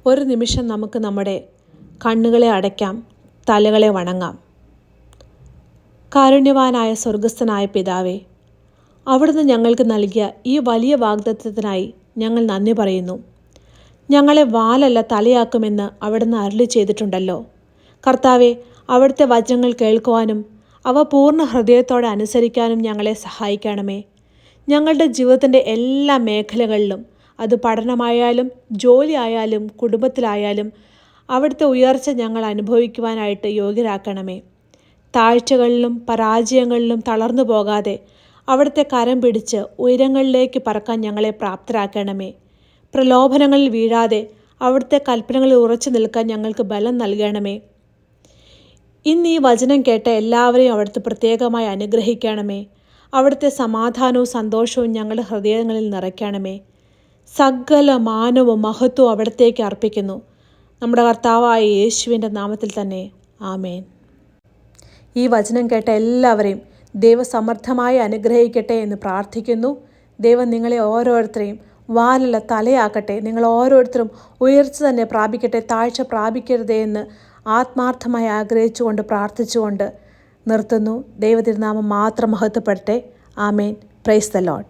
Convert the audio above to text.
ഒരു നിമിഷം നമുക്ക് നമ്മുടെ കണ്ണുകളെ അടയ്ക്കാം, തലകളെ വണങ്ങാം. കാരുണ്യവാനായ സ്വർഗസ്ഥനായ പിതാവേ, അവിടുന്ന് ഞങ്ങൾക്ക് നൽകിയ ഈ വലിയ വാഗ്ദത്തത്തിനായി ഞങ്ങൾ നന്ദി പറയുന്നു. ഞങ്ങളെ വാലല്ല തലയാക്കുമെന്ന് അവിടുന്ന് അരുളി ചെയ്തിട്ടുണ്ടല്ലോ. കർത്താവെ, അവിടുത്തെ വചനങ്ങൾ കേൾക്കുവാനും അവ പൂർണ്ണ ഹൃദയത്തോടെ അനുസരിക്കാനും ഞങ്ങളെ സഹായിക്കണമേ. ഞങ്ങളുടെ ജീവിതത്തിൻ്റെ എല്ലാ മേഖലകളിലും, അത് പഠനമായാലും ജോലി ആയാലും കുടുംബത്തിലായാലും, അവിടുത്തെ ഉയർച്ച ഞങ്ങൾ അനുഭവിക്കുവാനായിട്ട് യോഗ്യരാക്കണമേ. താഴ്ചകളിലും പരാജയങ്ങളിലും തളർന്നു പോകാതെ അവിടുത്തെ കരം പിടിച്ച് ഉയരങ്ങളിലേക്ക് പറക്കാൻ ഞങ്ങളെ പ്രാപ്തരാക്കണമേ. പ്രലോഭനങ്ങളിൽ വീഴാതെ അവിടുത്തെ കൽപ്പനകളിൽ ഉറച്ചു നിൽക്കാൻ ഞങ്ങൾക്ക് ബലം നൽകണമേ. ഇന്ന് ഈ വചനം കേട്ട എല്ലാവരെയും അവിടുത്തെ പ്രത്യേകമായി അനുഗ്രഹിക്കണമേ. അവിടുത്തെ സമാധാനവും സന്തോഷവും ഞങ്ങളുടെ ഹൃദയങ്ങളിൽ നിറയ്ക്കണമേ. സകല മാനവും മഹത്വവും അവിടത്തേക്ക് അർപ്പിക്കുന്നു. നമ്മുടെ കർത്താവായ യേശുവിൻ്റെ നാമത്തിൽ തന്നെ, ആമേൻ. ഈ വചനം കേട്ട എല്ലാവരെയും ദൈവസമർത്ഥമായി അനുഗ്രഹിക്കട്ടെ എന്ന് പ്രാർത്ഥിക്കുന്നു. ദൈവം നിങ്ങളെ ഓരോരുത്തരെയും വാലല്ല തലയാക്കട്ടെ. നിങ്ങൾ ഓരോരുത്തരും ഉയർച്ച തന്നെ പ്രാപിക്കട്ടെ, താഴ്ച പ്രാപിക്കരുതേ എന്ന് ആത്മാർത്ഥമായി ആഗ്രഹിച്ചുകൊണ്ട് പ്രാർത്ഥിച്ചുകൊണ്ട് നിർത്തുന്നു. ദൈവതിരുനാമം മാത്രം മഹത്വപ്പെടട്ടെ. ആമേൻ. Praise the Lord.